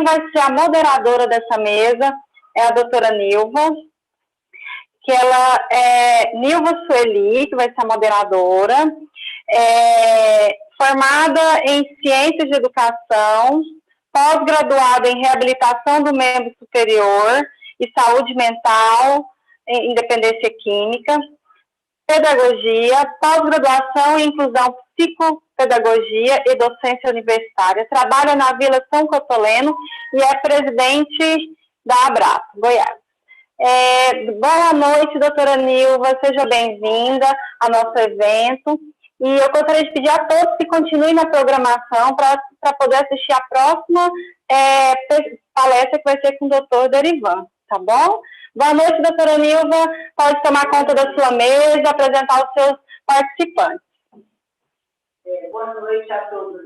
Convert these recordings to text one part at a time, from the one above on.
vai ser a moderadora dessa mesa é a doutora Nilva, que ela é Nilva Sueli, que vai ser a moderadora, formada em Ciências de Educação, pós-graduada em Reabilitação do Membro Superior e Saúde Mental, em Independência Química, Pedagogia, pós-graduação em Inclusão Psicopedagogia e Docência Universitária. Trabalha na Vila São Cotoleno e é presidente da Abraço, Goiás. Boa noite, doutora Nilva, seja bem-vinda ao nosso evento. E eu gostaria de pedir a todos que continuem na programação para poder assistir a próxima palestra, que vai ser com o doutor Derivan, tá bom? Boa noite, doutora Nilva. Pode tomar conta da sua mesa, apresentar os seus participantes. Boa noite a todos.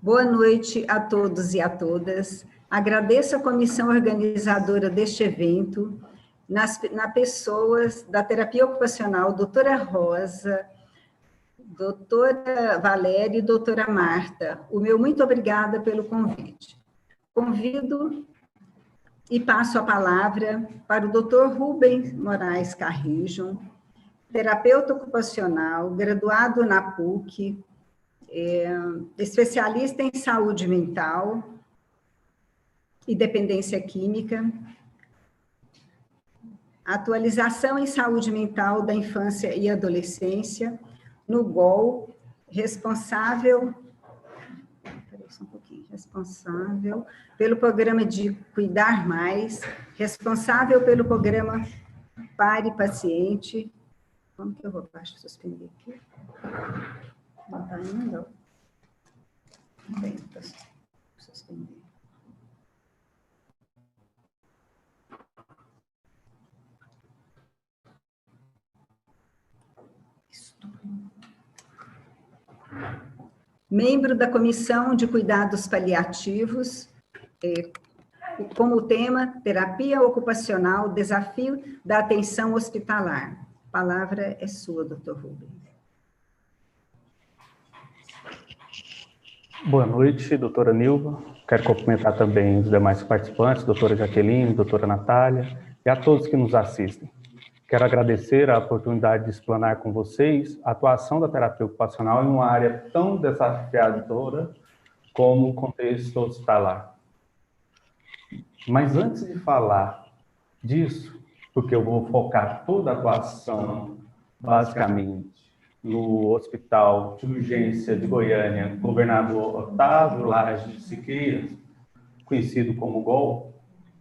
Boa noite a todos e a todas. Agradeço a comissão organizadora deste evento, na pessoas da terapia ocupacional, doutora Rosa, doutora Valéria e doutora Marta. O meu muito obrigada pelo convite. Convido e passo a palavra para o doutor Rubens Moraes Carrijo, terapeuta ocupacional, graduado na PUC, especialista em saúde mental e dependência química, atualização em saúde mental da infância e adolescência, no GOL, responsável pelo programa de Cuidar Mais, responsável pelo programa Pare Paciente. Como que eu vou suspender aqui? Não está indo? Bem, para suspender. Membro da Comissão de Cuidados Paliativos, como tema, terapia ocupacional, desafio da atenção hospitalar. A palavra é sua, doutor Rubens. Boa noite, doutora Nilva. Quero cumprimentar também os demais participantes, doutora Jaqueline, doutora Natália, e a todos que nos assistem. Quero agradecer a oportunidade de explanar com vocês a atuação da terapia ocupacional em uma área tão desafiadora como o contexto hospitalar. Mas antes de falar disso, porque eu vou focar toda a atuação, basicamente, no Hospital de Urgência de Goiânia, Governador Otávio Lage de Siqueiros, conhecido como GOL,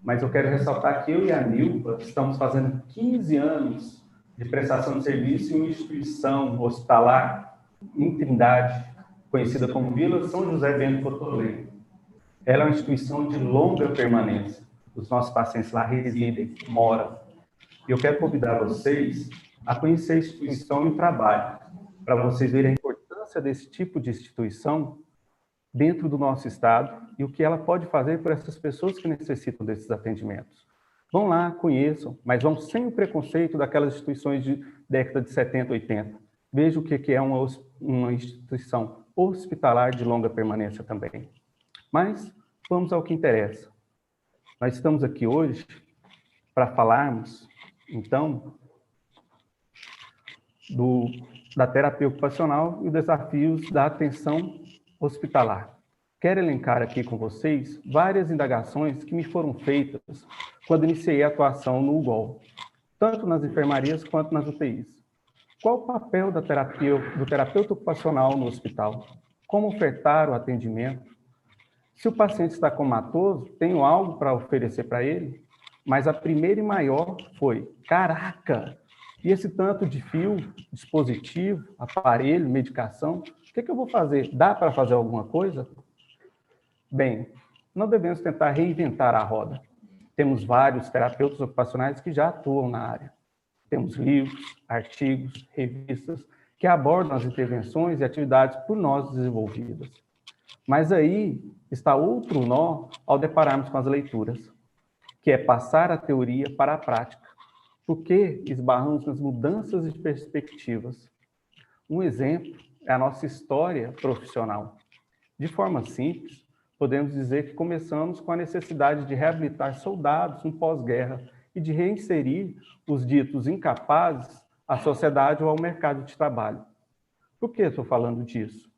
mas eu quero ressaltar que eu e a Nilva estamos fazendo 15 anos de prestação de serviço em uma instituição hospitalar em Trindade, conhecida como Vila São José Bento Cotoleno. Ela é uma instituição de longa permanência. Os nossos pacientes lá residem, moram. E eu quero convidar vocês a conhecer a instituição e o trabalho, para vocês verem a importância desse tipo de instituição dentro do nosso estado e o que ela pode fazer por essas pessoas que necessitam desses atendimentos. Vão lá, conheçam, mas vão sem o preconceito daquelas instituições de década de 70, 80. Vejam o que é uma instituição hospitalar de longa permanência também. Mas vamos ao que interessa. Nós estamos aqui hoje para falarmos, então, da terapia ocupacional e os desafios da atenção hospitalar. Quero elencar aqui com vocês várias indagações que me foram feitas quando iniciei a atuação no UGOL, tanto nas enfermarias quanto nas UTIs. Qual o papel do terapeuta ocupacional no hospital? Como ofertar o atendimento? Se o paciente está comatoso, tenho algo para oferecer para ele? Mas a primeira e maior foi, caraca, e esse tanto de fio, dispositivo, aparelho, medicação, o que eu vou fazer? Dá para fazer alguma coisa? Bem, não devemos tentar reinventar a roda. Temos vários terapeutas ocupacionais que já atuam na área. Temos livros, artigos, revistas que abordam as intervenções e atividades por nós desenvolvidas. Mas aí está outro nó ao depararmos com as leituras, que é passar a teoria para a prática. Porque esbarramos nas mudanças de perspectivas. Um exemplo é a nossa história profissional. De forma simples, podemos dizer que começamos com a necessidade de reabilitar soldados no pós-guerra e de reinserir os ditos incapazes à sociedade ou ao mercado de trabalho. Por que estou falando disso?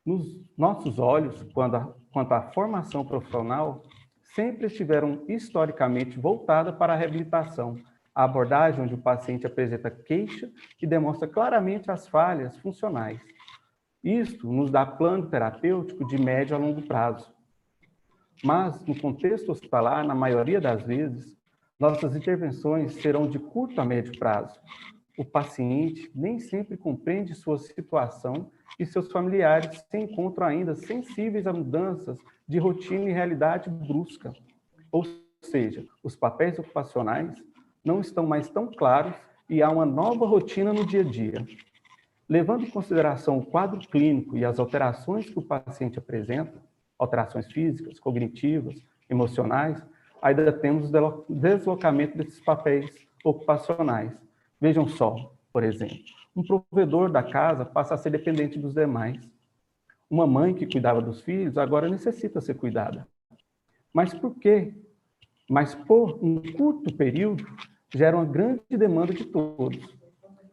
Nos nossos olhos, quanto à formação profissional, sempre estiveram historicamente voltada para a reabilitação, a abordagem onde o paciente apresenta queixa e demonstra claramente as falhas funcionais. Isto nos dá plano terapêutico de médio a longo prazo. Mas, no contexto hospitalar, na maioria das vezes, nossas intervenções serão de curto a médio prazo. O paciente nem sempre compreende sua situação e seus familiares se encontram ainda sensíveis a mudanças de rotina e realidade brusca. Ou seja, os papéis ocupacionais não estão mais tão claros e há uma nova rotina no dia a dia. Levando em consideração o quadro clínico e as alterações que o paciente apresenta, alterações físicas, cognitivas, emocionais, ainda temos o deslocamento desses papéis ocupacionais. Vejam só, por exemplo, um provedor da casa passa a ser dependente dos demais. Uma mãe que cuidava dos filhos agora necessita ser cuidada. Mas por quê? Mas por um curto período gera uma grande demanda de todos,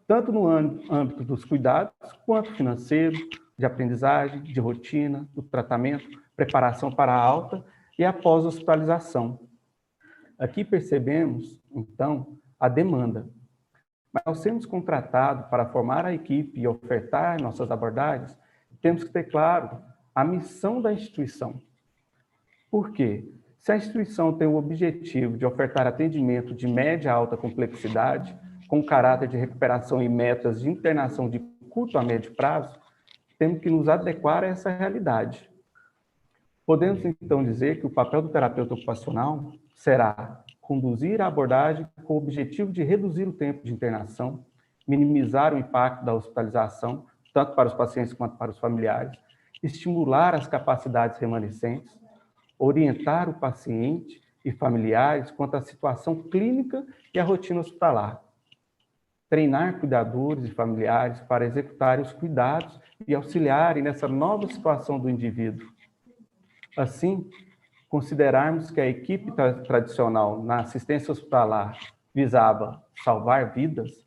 tanto no âmbito dos cuidados, quanto financeiro, de aprendizagem, de rotina, do tratamento, preparação para a alta e a pós-hospitalização. Aqui percebemos, então, a demanda. Mas ao sermos contratados para formar a equipe e ofertar nossas abordagens, temos que ter claro a missão da instituição. Por quê? Se a instituição tem o objetivo de ofertar atendimento de média a alta complexidade, com caráter de recuperação e metas de internação de curto a médio prazo, temos que nos adequar a essa realidade. Podemos, então, dizer que o papel do terapeuta ocupacional será conduzir a abordagem com o objetivo de reduzir o tempo de internação, minimizar o impacto da hospitalização, tanto para os pacientes quanto para os familiares, estimular as capacidades remanescentes, orientar o paciente e familiares quanto à situação clínica e à rotina hospitalar, treinar cuidadores e familiares para executarem os cuidados e auxiliarem nessa nova situação do indivíduo. Assim, considerarmos que a equipe tradicional na assistência hospitalar visava salvar vidas,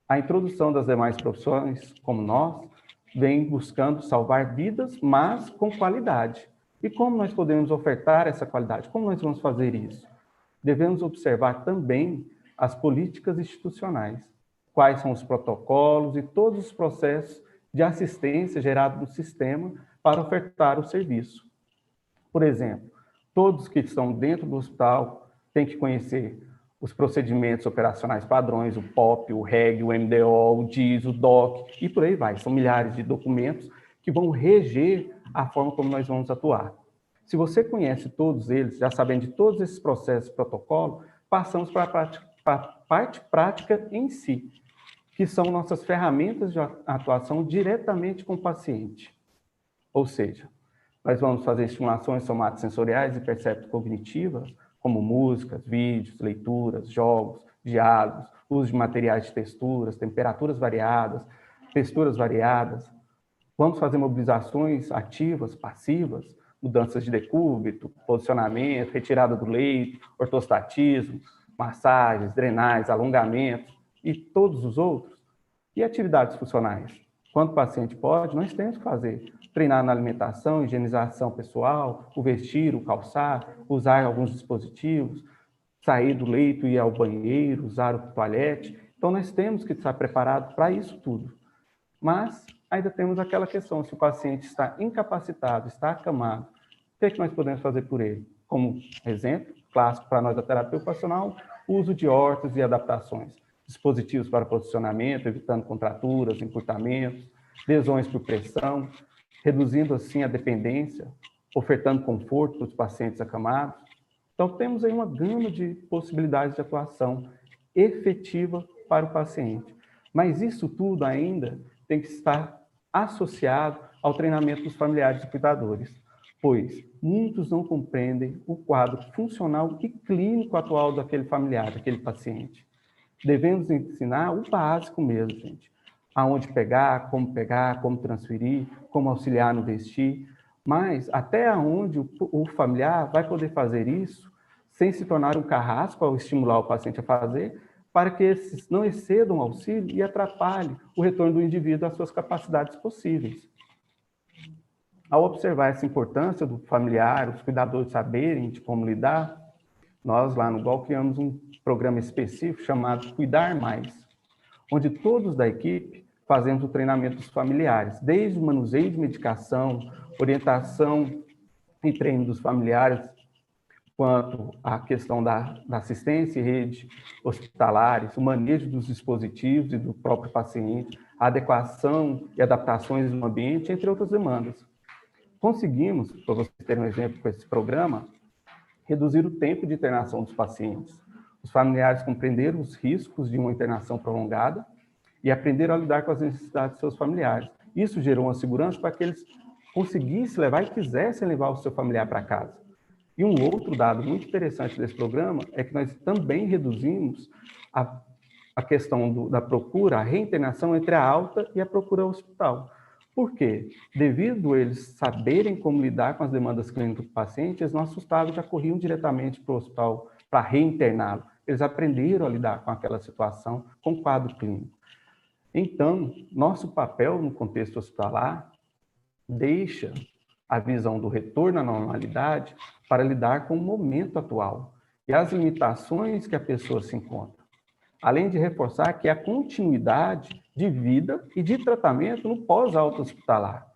a introdução das demais profissões, como nós, vem buscando salvar vidas, mas com qualidade. E como nós podemos ofertar essa qualidade? Como nós vamos fazer isso? Devemos observar também as políticas institucionais, quais são os protocolos e todos os processos de assistência gerados no sistema para ofertar o serviço. Por exemplo, todos que estão dentro do hospital têm que conhecer os procedimentos operacionais padrões, o POP, o REG, o MDO, o DIS, o DOC, e por aí vai. São milhares de documentos que vão reger a forma como nós vamos atuar. Se você conhece todos eles, já sabendo de todos esses processos e protocolos, passamos para a parte prática em si, que são nossas ferramentas de atuação diretamente com o paciente. Ou seja, nós vamos fazer estimulações somatosensoriais e percepto-cognitivas, como músicas, vídeos, leituras, jogos, diálogos, uso de materiais de texturas, temperaturas variadas, texturas variadas. Vamos fazer mobilizações ativas, passivas, mudanças de decúbito, posicionamento, retirada do leito, ortostatismo, massagens, drenagens, alongamentos e todos os outros. E atividades funcionais? Quando o paciente pode, nós temos que fazer. Treinar na alimentação, higienização pessoal, o vestir, o calçar, usar alguns dispositivos, sair do leito e ir ao banheiro, usar o toalete. Então, nós temos que estar preparados para isso tudo. Mas ainda temos aquela questão, se o paciente está incapacitado, está acamado, o que é que nós podemos fazer por ele? Como exemplo clássico para nós da terapia ocupacional, o uso de órteses e adaptações, dispositivos para posicionamento, evitando contraturas, encurtamentos, lesões por pressão, reduzindo assim a dependência, ofertando conforto para os pacientes acamados. Então, temos aí uma gama de possibilidades de atuação efetiva para o paciente. Mas isso tudo ainda tem que estar associado ao treinamento dos familiares e cuidadores, pois muitos não compreendem o quadro funcional e clínico atual daquele familiar, daquele paciente. Devemos ensinar o básico mesmo, gente. aonde pegar, como transferir, como auxiliar no vestir, mas até onde o familiar vai poder fazer isso sem se tornar um carrasco ao estimular o paciente a fazer, para que esses não excedam o auxílio e atrapalhem o retorno do indivíduo às suas capacidades possíveis. Ao observar essa importância do familiar, os cuidadores saberem de como lidar, nós lá no GOL criamos um programa específico chamado Cuidar Mais, onde todos da equipe fazemos o treinamento dos familiares, desde o manuseio de medicação, orientação e treino dos familiares, quanto à questão da assistência e rede hospitalares, o manejo dos dispositivos e do próprio paciente, a adequação e adaptações no ambiente, entre outras demandas. Conseguimos, para vocês terem um exemplo com esse programa, reduzir o tempo de internação dos pacientes. Os familiares compreenderam os riscos de uma internação prolongada e aprenderam a lidar com as necessidades de seus familiares. Isso gerou uma segurança para que eles conseguissem levar e quisessem levar o seu familiar para casa. E um outro dado muito interessante desse programa é que nós também reduzimos a questão da procura, a reinternação entre a alta e a procura ao hospital. Por quê? Devido a eles saberem como lidar com as demandas clínicas do paciente, eles não assustavam, já corriam diretamente para o hospital para reinterná-lo. Eles aprenderam a lidar com aquela situação, com o quadro clínico. Então, nosso papel no contexto hospitalar deixa a visão do retorno à normalidade para lidar com o momento atual e as limitações que a pessoa se encontra, além de reforçar que a continuidade de vida e de tratamento no pós-alta hospitalar,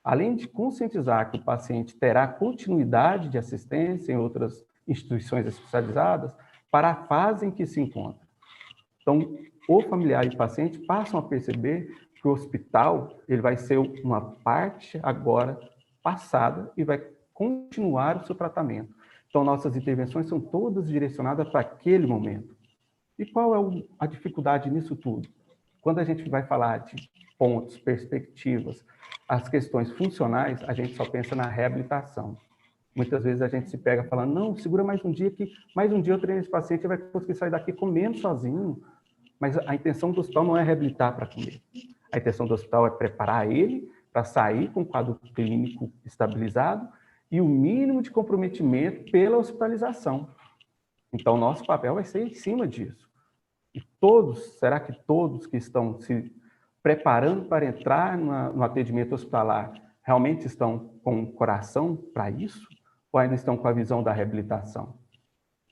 além de conscientizar que o paciente terá continuidade de assistência em outras instituições especializadas para a fase em que se encontra. Então, o familiar e o paciente passam a perceber que o hospital ele vai ser uma parte agora passada e vai continuar o seu tratamento. Então, nossas intervenções são todas direcionadas para aquele momento. E qual é a dificuldade nisso tudo? Quando a gente vai falar de pontos, perspectivas, as questões funcionais, a gente só pensa na reabilitação. Muitas vezes a gente se pega falando, não, segura mais um dia que mais um dia eu treino esse paciente e vai conseguir sair daqui comendo sozinho. Mas a intenção do hospital não é reabilitar para comer. A intenção do hospital é preparar ele para sair com o quadro clínico estabilizado e o mínimo de comprometimento pela hospitalização. Então, nosso papel vai ser em cima disso. E todos, será que todos que estão se preparando para entrar no atendimento hospitalar realmente estão com o coração para isso? Ou ainda estão com a visão da reabilitação?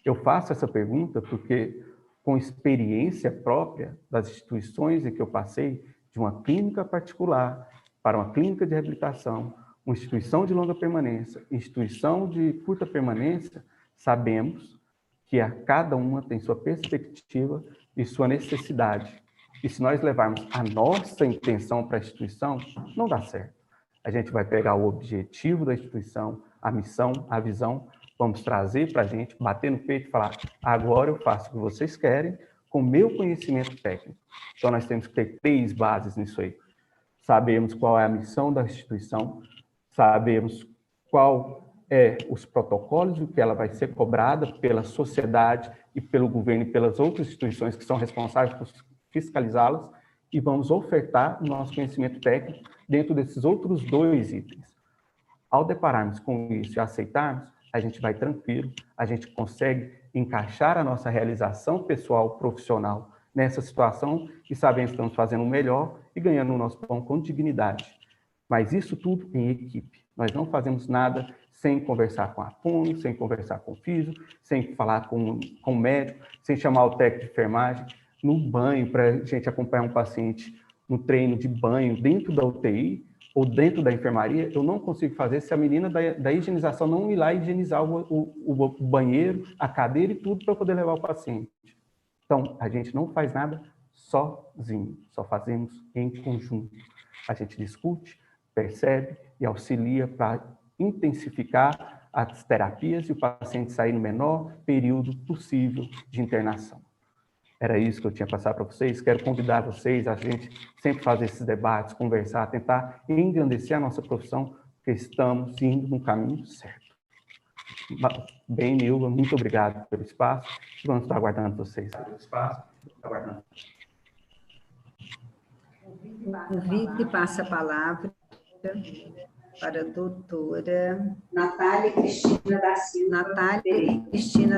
Eu faço essa pergunta porque, com experiência própria das instituições em que eu passei, de uma clínica particular para uma clínica de reabilitação, uma instituição de longa permanência, instituição de curta permanência, sabemos que a cada uma tem sua perspectiva e sua necessidade. E se nós levarmos a nossa intenção para a instituição, não dá certo. A gente vai pegar o objetivo da instituição, a missão, a visão, vamos trazer para a gente, bater no peito e falar, agora eu faço o que vocês querem com o meu conhecimento técnico. Então, nós temos que ter 3 bases nisso aí. Sabemos qual é a missão da instituição, sabemos qual é os protocolos, o que ela vai ser cobrada pela sociedade e pelo governo e pelas outras instituições que são responsáveis por fiscalizá-las, e vamos ofertar o nosso conhecimento técnico dentro desses outros 2 itens. Ao depararmos com isso e aceitarmos, a gente vai tranquilo, a gente consegue encaixar a nossa realização pessoal, profissional nessa situação e sabemos que estamos fazendo o melhor e ganhando o nosso pão com dignidade. Mas isso tudo em equipe. Nós não fazemos nada sem conversar com a fono, sem conversar com o físio, sem falar com o médico, sem chamar o técnico de enfermagem, no banho, para a gente acompanhar um paciente no treino de banho dentro da UTI ou dentro da enfermaria, eu não consigo fazer se a menina da higienização não ir lá higienizar o banheiro, a cadeira e tudo para poder levar o paciente. Então, a gente não faz nada sozinho, só fazemos em conjunto. A gente discute, percebe e auxilia para intensificar as terapias e o paciente sair no menor período possível de internação. Era isso que eu tinha a passar para vocês. Quero convidar vocês a gente sempre fazer esses debates, conversar, tentar engrandecer a nossa profissão, porque estamos indo no caminho certo. Bem, Nilva, muito obrigado pelo espaço. Vamos estar aguardando vocês. Pelo espaço, aguardando. Convido e passo a palavra para a doutora Natália Cristina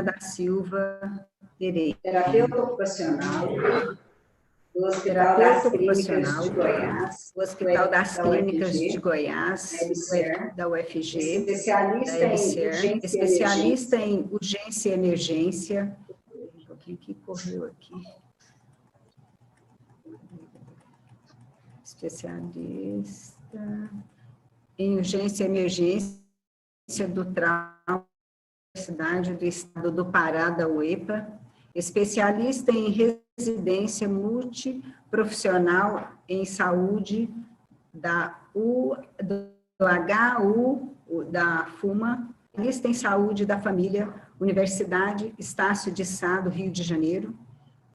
da Silva Pereira, terapeuta ocupacional do Hospital das Clínicas de Goiás, o Hospital das Clínicas de Goiás, da UFG, especialista em urgência e emergência. Um pouquinho que correu aqui. Especialista em urgência e emergência do trauma da Universidade do Estado do Pará, da UEPA, especialista em residência multiprofissional em saúde da HU, da FUMA, especialista em saúde da família, Universidade Estácio de Sá, do Rio de Janeiro,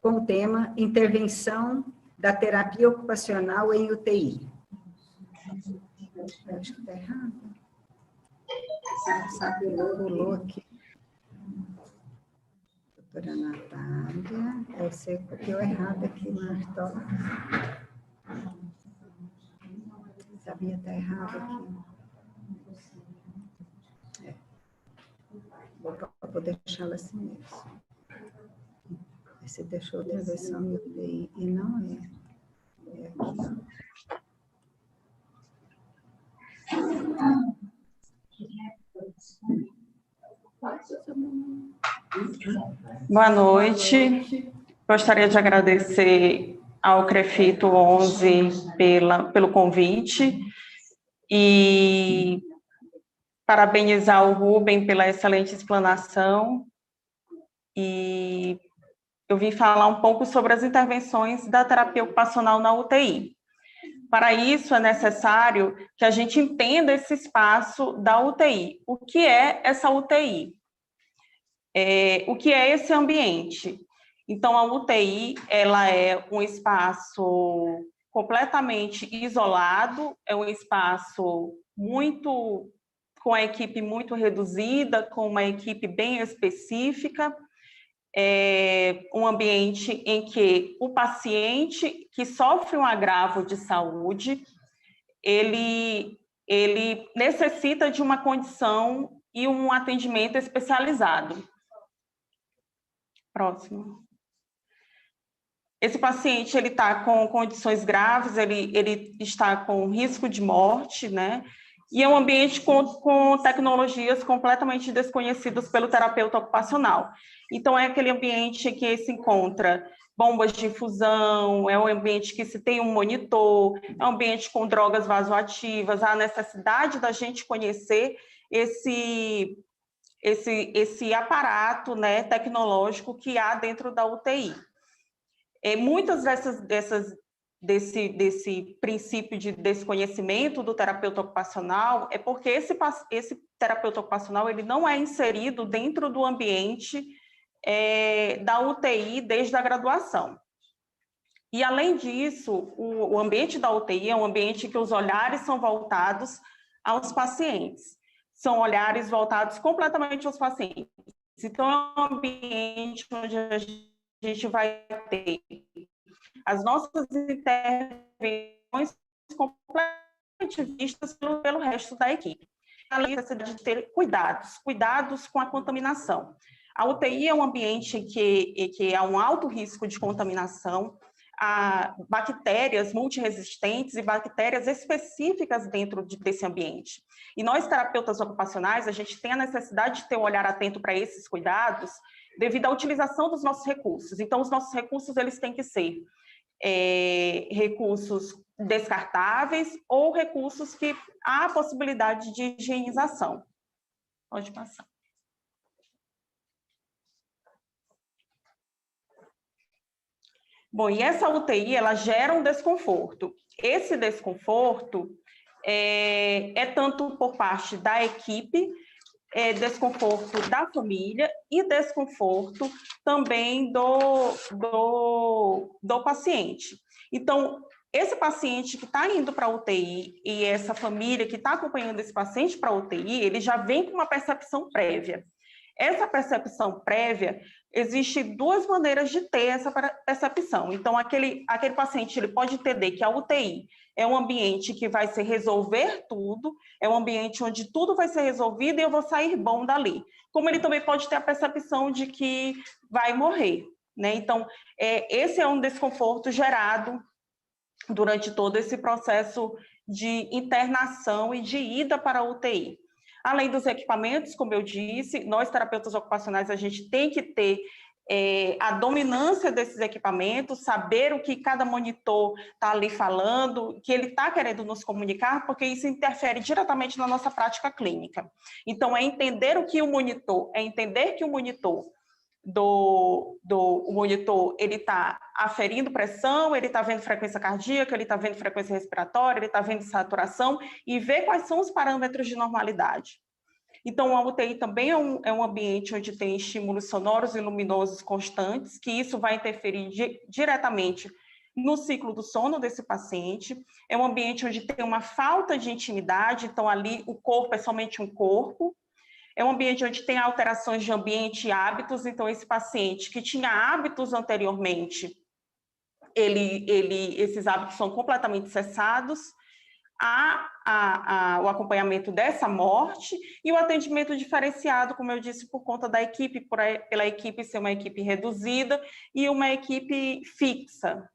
com o tema Intervenção da terapia ocupacional em UTI. Acho que está errado. Pulou aqui. Doutora Natália, você copiou errado aqui, Marta. Sabia estar errado aqui. Vou poder deixá-la assim mesmo. Você deixou outra versão em UTI e não é. É aqui. Boa noite. Gostaria de agradecer ao CREFITO 11 pelo convite e parabenizar o Rubem pela excelente explanação. E eu vim falar um pouco sobre as intervenções da terapia ocupacional na UTI. Para isso, é necessário que a gente entenda esse espaço da UTI. O que é essa UTI? O que é esse ambiente? Então, a UTI, ela é um espaço completamente isolado, é um espaço com a equipe muito reduzida, com uma equipe bem específica, um ambiente em que o paciente que sofre um agravo de saúde, ele necessita de uma condição e um atendimento especializado. Próximo. Esse paciente, ele está com condições graves, ele está com risco de morte, né? E é um ambiente com tecnologias completamente desconhecidas pelo terapeuta ocupacional. Então, é aquele ambiente que se encontra bombas de infusão, é um ambiente que se tem um monitor, é um ambiente com drogas vasoativas, há a necessidade da gente conhecer esse aparato, né, tecnológico que há dentro da UTI. Muitas desse princípio de desconhecimento do terapeuta ocupacional é porque esse terapeuta ocupacional ele não é inserido dentro do ambiente da UTI desde a graduação. E, além disso, o ambiente da UTI é um ambiente que os olhares são voltados aos pacientes. São olhares voltados completamente aos pacientes. Então, é um ambiente onde a gente vai ter as nossas intervenções completamente vistas pelo resto da equipe. Além de ter cuidados com a contaminação. A UTI é um ambiente que há um alto risco de contaminação, há bactérias multiresistentes e bactérias específicas dentro desse ambiente. E nós, terapeutas ocupacionais, a gente tem a necessidade de ter um olhar atento para esses cuidados devido à utilização dos nossos recursos. Então, os nossos recursos, eles têm que ser recursos descartáveis ou recursos que há a possibilidade de higienização. Pode passar. Bom, e essa UTI, ela gera um desconforto. Esse desconforto é tanto por parte da equipe, desconforto da família e desconforto também do paciente. Então, esse paciente que está indo para a UTI e essa família que está acompanhando esse paciente para a UTI, ele já vem com uma percepção prévia. Essa percepção prévia, existe duas maneiras de ter essa percepção. Então, aquele paciente, ele pode entender que a UTI é um ambiente que vai se resolver tudo, é um ambiente onde tudo vai ser resolvido e eu vou sair bom dali. Como ele também pode ter a percepção de que vai morrer, né? Então, esse é um desconforto gerado durante todo esse processo de internação e de ida para a UTI. Além dos equipamentos, como eu disse, nós terapeutas ocupacionais, a gente tem que ter a dominância desses equipamentos, saber o que cada monitor está ali falando, que ele está querendo nos comunicar, porque isso interfere diretamente na nossa prática clínica. Então, entender o monitor o monitor, ele está aferindo pressão, ele está vendo frequência cardíaca, ele está vendo frequência respiratória, ele está vendo saturação, e ver quais são os parâmetros de normalidade. Então, a UTI também é um ambiente onde tem estímulos sonoros e luminosos constantes, que isso vai interferir diretamente no ciclo do sono desse paciente. É um ambiente onde tem uma falta de intimidade, então ali o corpo é somente um corpo. É um ambiente onde tem alterações de ambiente e hábitos, então esse paciente que tinha hábitos anteriormente, esses hábitos são completamente cessados, o acompanhamento dessa morte e o atendimento diferenciado, como eu disse, por conta da equipe, pela equipe ser uma equipe reduzida e uma equipe fixa.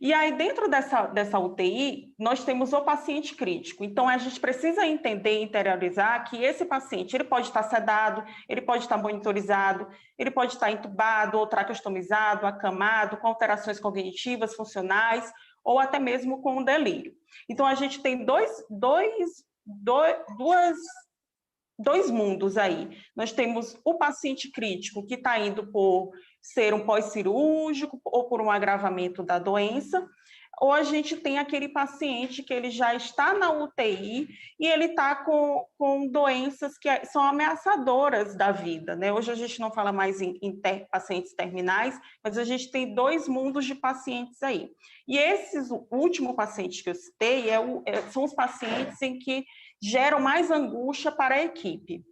E aí, dentro dessa UTI, nós temos o paciente crítico. Então, a gente precisa entender e interiorizar que esse paciente, ele pode estar sedado, ele pode estar monitorizado, ele pode estar entubado, ou traqueostomizado, acamado, com alterações cognitivas, funcionais, ou até mesmo com um delírio. Então, a gente tem dois mundos aí. Nós temos o paciente crítico, que está indo por ser um pós-cirúrgico ou por um agravamento da doença, ou a gente tem aquele paciente que ele já está na UTI e ele está com doenças que são ameaçadoras da vida, né? Hoje a gente não fala mais em pacientes terminais, mas a gente tem dois mundos de pacientes aí. E o último paciente que eu citei são os pacientes em que geram mais angústia para a equipe.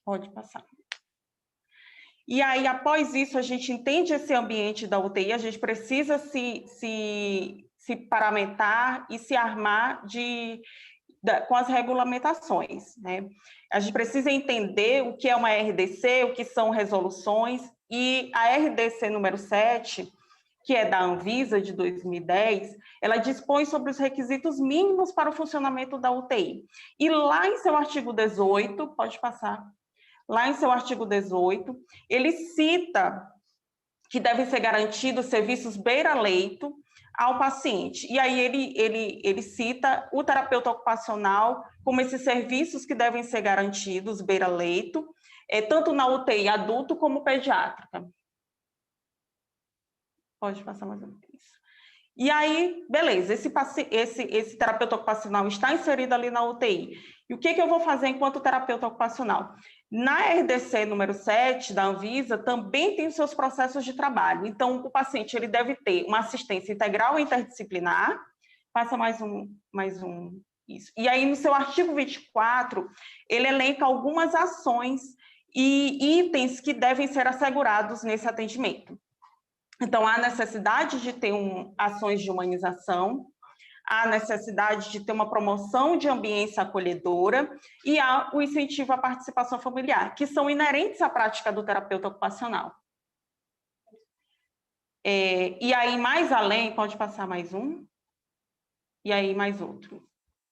Pode passar. E aí, após isso, a gente entende esse ambiente da UTI, a gente precisa se paramentar e se armar com as regulamentações, né? A gente precisa entender o que é uma RDC, o que são resoluções, e a RDC número 7, que é da Anvisa, de 2010, ela dispõe sobre os requisitos mínimos para o funcionamento da UTI. E lá em seu artigo 18, pode passar, lá em seu artigo 18, ele cita que devem ser garantidos serviços beira-leito ao paciente. E aí ele cita o terapeuta ocupacional como esses serviços que devem ser garantidos beira-leito, tanto na UTI adulto como pediátrica. Pode passar mais uma vez. E aí, beleza, esse terapeuta ocupacional está inserido ali na UTI. E o que eu vou fazer enquanto terapeuta ocupacional? Na RDC número 7 da Anvisa, também tem os seus processos de trabalho. Então, o paciente ele deve ter uma assistência integral e interdisciplinar. Passa mais um, isso. E aí, no seu artigo 24, ele elenca algumas ações e itens que devem ser assegurados nesse atendimento. Então, há necessidade de ter ações de humanização, há necessidade de ter uma promoção de ambiência acolhedora e há o incentivo à participação familiar, que são inerentes à prática do terapeuta ocupacional. E aí, mais além, pode passar mais um? E aí, mais outro.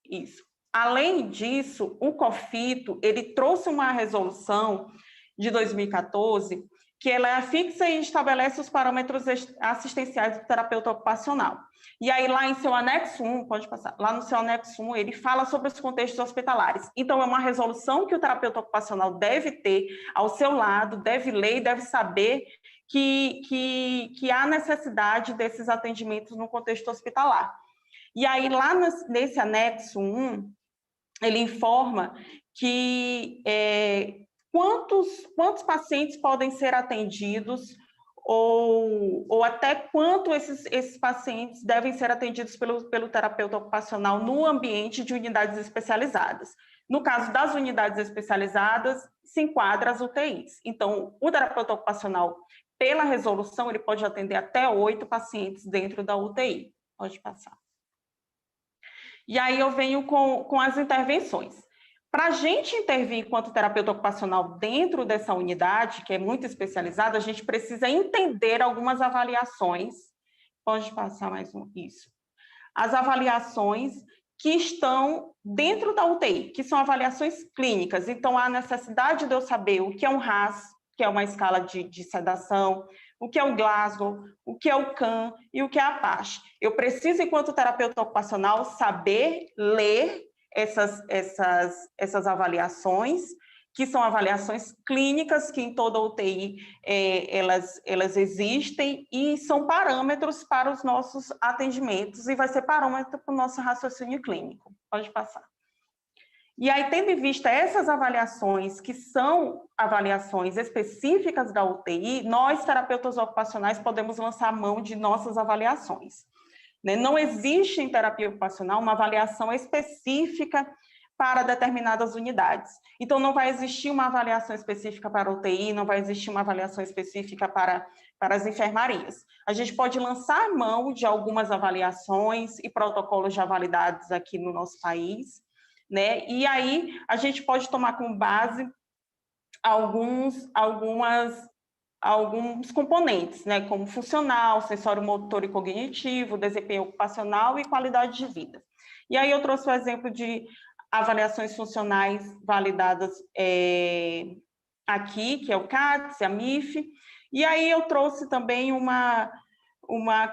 Isso. Além disso, o COFITO, ele trouxe uma resolução de 2014 que ela é fixa e estabelece os parâmetros assistenciais do terapeuta ocupacional. E aí, lá em seu anexo 1, pode passar, lá no seu anexo 1, ele fala sobre os contextos hospitalares. Então, é uma resolução que o terapeuta ocupacional deve ter ao seu lado, deve ler e deve saber que há necessidade desses atendimentos no contexto hospitalar. E aí, lá nesse anexo 1, ele informa que quantos pacientes podem ser atendidos ou até quanto esses pacientes devem ser atendidos pelo terapeuta ocupacional no ambiente de unidades especializadas. No caso das unidades especializadas, se enquadra as UTIs. Então, o terapeuta ocupacional, pela resolução, ele pode atender até 8 pacientes dentro da UTI. Pode passar. E aí eu venho com as intervenções. Para a gente intervir enquanto terapeuta ocupacional dentro dessa unidade, que é muito especializada, a gente precisa entender algumas avaliações. Pode passar mais isso. As avaliações que estão dentro da UTI, que são avaliações clínicas. Então, há necessidade de eu saber o que é um RASS, que é uma escala de sedação, o que é o Glasgow, o que é o CAM e o que é a Apache. Eu preciso, enquanto terapeuta ocupacional, saber ler essas avaliações, que são avaliações clínicas, que em toda UTI elas existem e são parâmetros para os nossos atendimentos e vai ser parâmetro para o nosso raciocínio clínico. Pode passar. E aí, tendo em vista essas avaliações, que são avaliações específicas da UTI, nós, terapeutas ocupacionais, podemos lançar mão de nossas avaliações. Não existe em terapia ocupacional uma avaliação específica para determinadas unidades. Então, não vai existir uma avaliação específica para a UTI, não vai existir uma avaliação específica para as enfermarias. A gente pode lançar mão de algumas avaliações e protocolos já validados aqui no nosso país, né? E aí, a gente pode tomar como base alguns componentes, né, como funcional, sensório motor e cognitivo, desempenho ocupacional e qualidade de vida. E aí eu trouxe o exemplo de avaliações funcionais validadas aqui, que é o CATS, a MIF, e aí eu trouxe também uma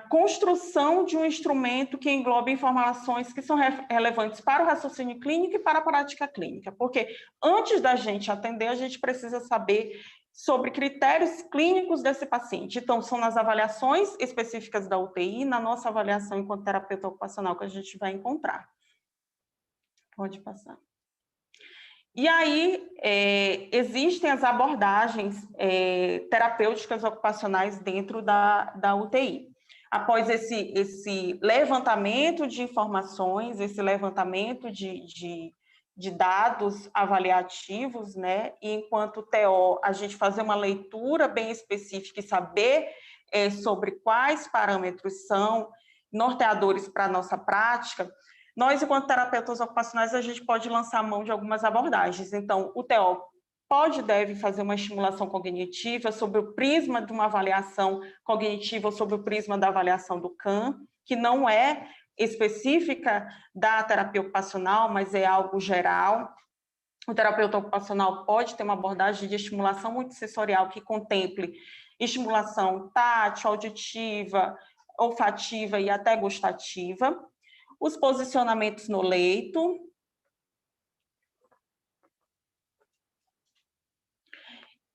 construção de um instrumento que engloba informações que são relevantes para o raciocínio clínico e para a prática clínica, porque antes da gente atender, a gente precisa saber sobre critérios clínicos desse paciente. Então, são nas avaliações específicas da UTI, na nossa avaliação enquanto terapeuta ocupacional que a gente vai encontrar. Pode passar. E aí, existem as abordagens terapêuticas ocupacionais dentro da UTI. Após esse levantamento de informações, esse levantamento de dados avaliativos, né, e enquanto TO, a gente fazer uma leitura bem específica e saber sobre quais parâmetros são norteadores para a nossa prática, nós, enquanto terapeutas ocupacionais, a gente pode lançar mão de algumas abordagens. Então, o TO deve fazer uma estimulação cognitiva sobre o prisma de uma avaliação cognitiva ou sobre o prisma da avaliação do CAM, que não é específica da terapia ocupacional, mas é algo geral. O terapeuta ocupacional pode ter uma abordagem de estimulação multissensorial que contemple estimulação tátil, auditiva, olfativa e até gustativa. Os posicionamentos no leito.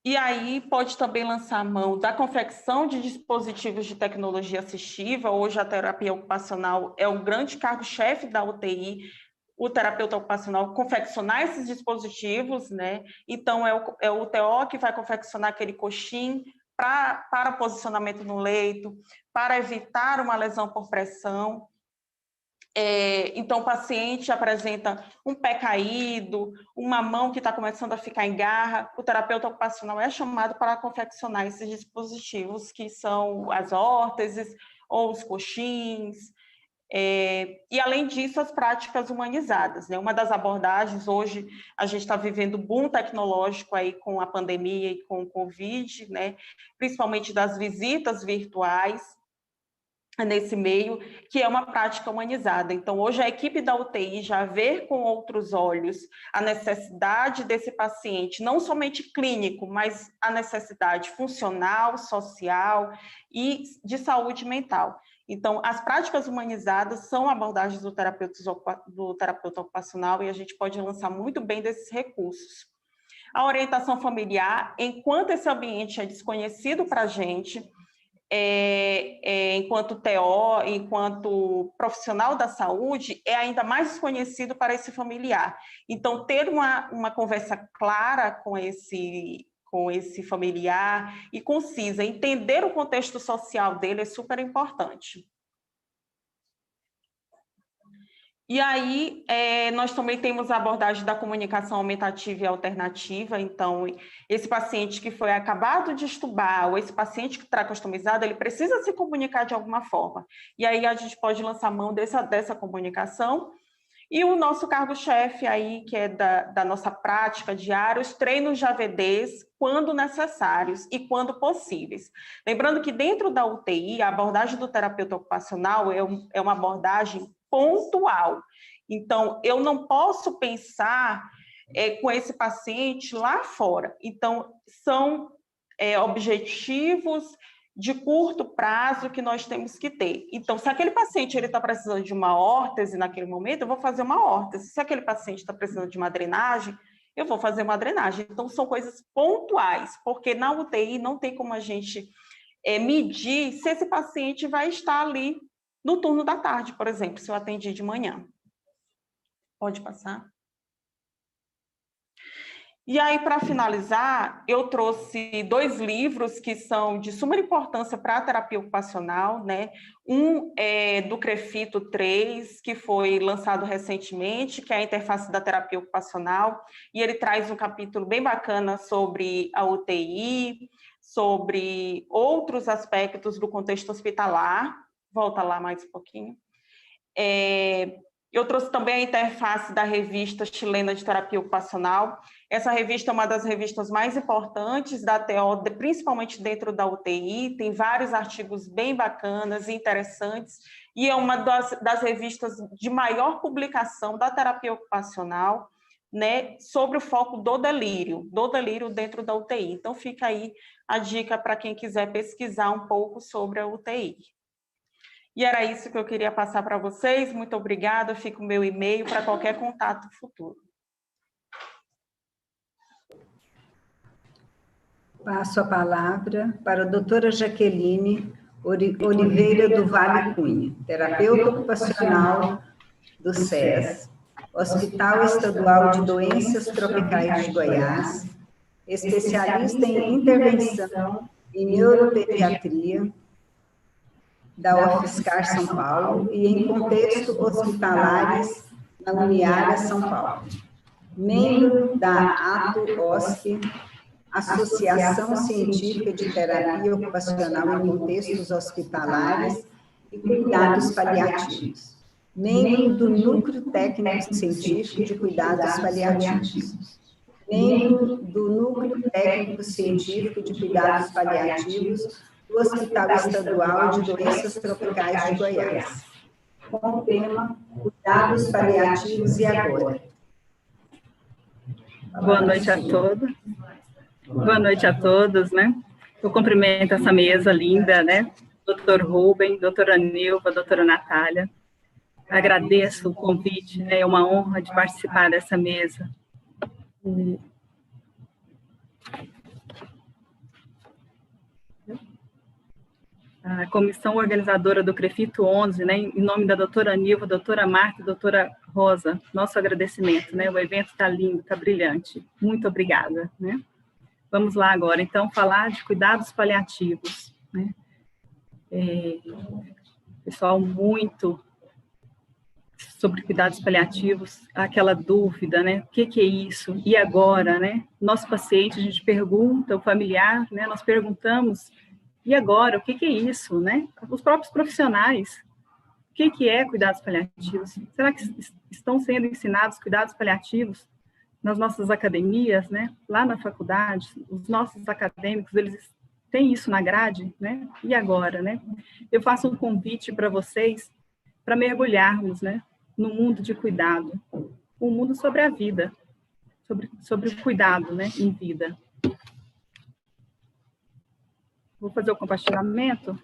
E aí pode também lançar mão da confecção de dispositivos de tecnologia assistiva. Hoje a terapia ocupacional é o grande cargo-chefe da UTI, o terapeuta ocupacional confeccionar esses dispositivos, né? Então é o TO que vai confeccionar aquele coxim para posicionamento no leito, para evitar uma lesão por pressão. Então, o paciente apresenta um pé caído, uma mão que está começando a ficar em garra, o terapeuta ocupacional é chamado para confeccionar esses dispositivos, que são as órteses ou os coxins, e, além disso, as práticas humanizadas, né? Uma das abordagens, hoje, a gente está vivendo um boom tecnológico aí com a pandemia e com o Covid, né? Principalmente das visitas virtuais, nesse meio, que é uma prática humanizada. Então, hoje a equipe da UTI já vê com outros olhos a necessidade desse paciente, não somente clínico, mas a necessidade funcional, social e de saúde mental. Então, as práticas humanizadas são abordagens do terapeuta ocupacional e a gente pode lançar muito bem desses recursos. A orientação familiar, enquanto esse ambiente é desconhecido para a gente, enquanto TO, enquanto profissional da saúde, é ainda mais desconhecido para esse familiar. Então, ter uma conversa clara com com esse familiar e concisa. Entender o contexto social dele é super importante. E aí, nós também temos a abordagem da comunicação aumentativa e alternativa. Então, esse paciente que foi acabado de estubar, ou esse paciente que está customizado, ele precisa se comunicar de alguma forma. E aí, a gente pode lançar mão dessa comunicação. E o nosso cargo-chefe aí, que é da nossa prática diária, os treinos de AVDs, quando necessários e quando possíveis. Lembrando que dentro da UTI, a abordagem do terapeuta ocupacional é uma abordagem pontual. Então, eu não posso pensar com esse paciente lá fora. Então, são objetivos de curto prazo que nós temos que ter. Então, se aquele paciente está precisando de uma órtese naquele momento, eu vou fazer uma órtese. Se aquele paciente está precisando de uma drenagem, eu vou fazer uma drenagem. Então, são coisas pontuais, porque na UTI não tem como a gente medir se esse paciente vai estar ali no turno da tarde, por exemplo, se eu atendi de manhã. Pode passar. E aí, para finalizar, eu trouxe 2 livros que são de suma importância para a terapia ocupacional, né? Um é do CREFITO 3, que foi lançado recentemente, que é a interface da terapia ocupacional, e ele traz um capítulo bem bacana sobre a UTI, sobre outros aspectos do contexto hospitalar. Volta lá mais um pouquinho. Eu trouxe também a interface da revista chilena de terapia ocupacional. Essa revista é uma das revistas mais importantes da TO, principalmente dentro da UTI, tem vários artigos bem bacanas e interessantes, e é uma das revistas de maior publicação da terapia ocupacional, né, sobre o foco do delírio dentro da UTI. Então, fica aí a dica para quem quiser pesquisar um pouco sobre a UTI. E era isso que eu queria passar para vocês. Muito obrigada. Fica o meu e-mail para qualquer contato futuro. Passo a palavra para a doutora Jaqueline Oliveira do Vale Cunha, terapeuta ocupacional do SES, Hospital Estadual de Doenças Tropicais de Goiás, especialista em intervenção em neuropediatria, da UFSCar São Paulo e em contexto hospitalares na Uniara São Paulo. Membro da ATO-OSP, Associação Científica de Terapia Ocupacional em Contextos Hospitalares e Cuidados Paliativos. Membro do Núcleo Técnico Científico de Cuidados Paliativos. Membro do Núcleo Técnico Científico de Cuidados Paliativos do Hospital Estadual de Doenças Tropicais de Goiás, com o tema Cuidados Paliativos e Agora. Boa noite a todos. Boa noite a todos, né? Eu cumprimento essa mesa linda, né? Doutor Rubem, doutora Nilva, doutora Natália. Agradeço o convite, né? É uma honra de participar dessa mesa. A comissão organizadora do CREFITO 11, né, em nome da doutora Nilva, doutora Marta e doutora Rosa, nosso agradecimento, né, o evento está lindo, está brilhante, muito obrigada, né. Vamos lá agora, então, falar de cuidados paliativos, né. Pessoal, muito sobre cuidados paliativos, aquela dúvida, né, o que é isso, e agora, né, nosso paciente, a gente pergunta, o familiar, né, nós perguntamos, e agora, o que é isso, né? Os próprios profissionais, o que é cuidados paliativos? Será que estão sendo ensinados cuidados paliativos nas nossas academias, né? Lá na faculdade, os nossos acadêmicos, eles têm isso na grade, né? E agora, né? Eu faço um convite para vocês, para mergulharmos, né? No mundo de cuidado, um mundo sobre a vida, sobre o cuidado, né? Em vida. Vou fazer o compartilhamento.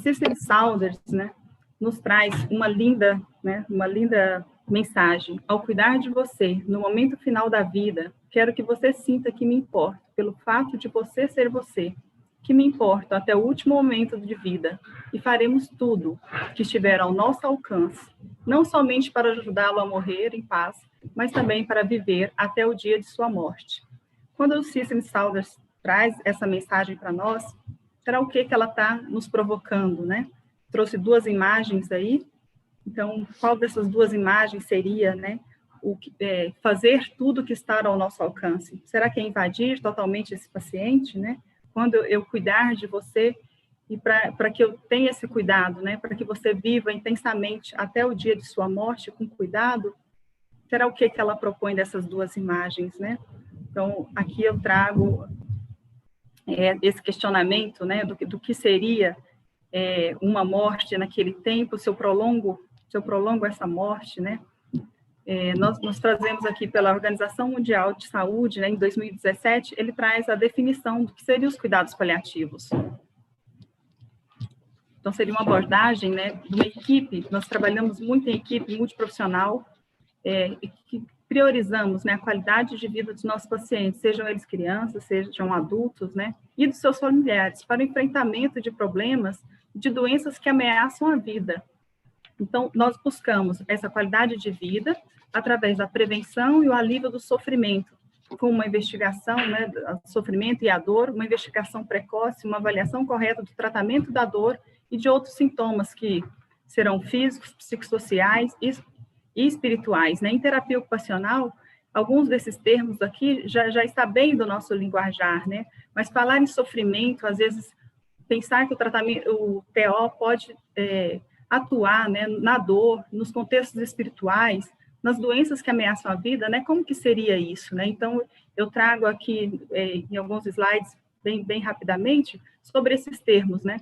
Cecily Saunders, né, nos traz uma linda mensagem. Ao cuidar de você, no momento final da vida, quero que você sinta que me importo pelo fato de você ser você. que me importam até o último momento de vida e faremos tudo que estiver ao nosso alcance, não somente para ajudá-lo a morrer em paz, mas também para viver até o dia de sua morte. Quando o Cicely Saunders traz essa mensagem para nós, será o que ela está nos provocando, né? Trouxe 2 imagens aí. Então, qual dessas 2 imagens seria, né, fazer tudo que está ao nosso alcance? Será que é invadir totalmente esse paciente, né? Quando eu cuidar de você e para que eu tenha esse cuidado, né, para que você viva intensamente até o dia de sua morte com cuidado, será o que ela propõe dessas 2 imagens, né? Então, aqui eu trago esse questionamento, né, do que seria uma morte naquele tempo, se eu prolongo essa morte, né? Nós trazemos aqui pela Organização Mundial de Saúde, né, em 2017, ele traz a definição do que seriam os cuidados paliativos. Então, seria uma abordagem, né, de uma equipe, nós trabalhamos muito em equipe multiprofissional, que priorizamos, né, a qualidade de vida dos nossos pacientes, sejam eles crianças, sejam adultos, né, e dos seus familiares, para o enfrentamento de problemas, de doenças que ameaçam a vida. Então, nós buscamos essa qualidade de vida através da prevenção e o alívio do sofrimento, com uma investigação, né, do sofrimento e a dor, uma investigação precoce, uma avaliação correta do tratamento da dor e de outros sintomas que serão físicos, psicossociais e espirituais, né? Em terapia ocupacional, alguns desses termos aqui já está bem do nosso linguajar, né? Mas falar em sofrimento, às vezes, pensar que o TO pode atuar, né, na dor, nos contextos espirituais, nas doenças que ameaçam a vida, né? Como que seria isso, né? Então, eu trago aqui em alguns slides, bem rapidamente, sobre esses termos, né?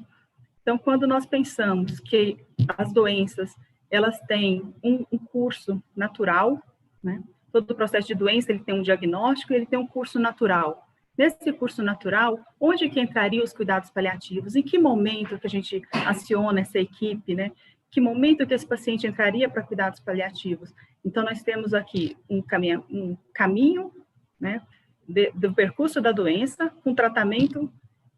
Então, quando nós pensamos que as doenças, elas têm um curso natural, né? Todo o processo de doença, ele tem um diagnóstico, ele tem um curso natural. Nesse curso natural, onde que entrariam os cuidados paliativos? Em que momento que a gente aciona essa equipe, né? Que momento que esse paciente entraria para cuidados paliativos? Então, nós temos aqui um caminho, né, do percurso da doença, um tratamento,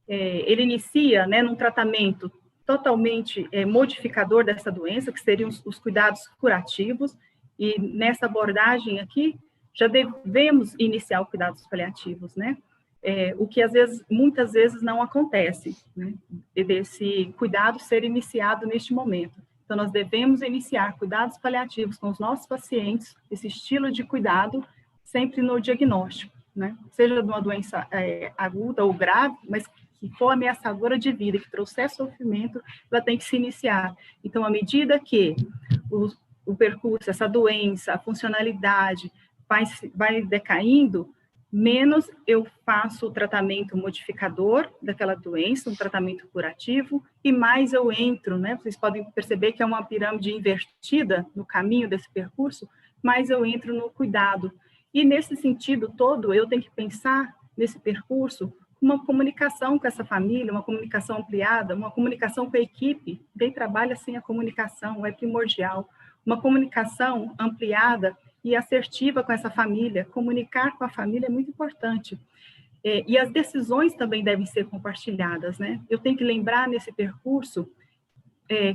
ele inicia, né, num tratamento totalmente modificador dessa doença, que seriam os cuidados curativos, e nessa abordagem aqui, já devemos iniciar os cuidados paliativos, né? O que muitas vezes não acontece, né? Desse cuidado ser iniciado neste momento. Então, nós devemos iniciar cuidados paliativos com os nossos pacientes, esse estilo de cuidado, sempre no diagnóstico, né? Seja de uma doença aguda ou grave, mas que for ameaçadora de vida, que trouxer sofrimento, ela tem que se iniciar. Então, à medida que o percurso, essa doença, a funcionalidade vai decaindo, menos eu faço o tratamento modificador daquela doença, um tratamento curativo, e mais eu entro, né? Vocês podem perceber que é uma pirâmide invertida no caminho desse percurso, mais eu entro no cuidado. E nesse sentido todo, eu tenho que pensar nesse percurso uma comunicação com essa família, uma comunicação ampliada, uma comunicação com a equipe. Quem trabalha sem a comunicação é primordial. Uma comunicação ampliada e assertiva com essa família. Comunicar com a família é muito importante. E as decisões também devem ser compartilhadas, né? Eu tenho que lembrar nesse percurso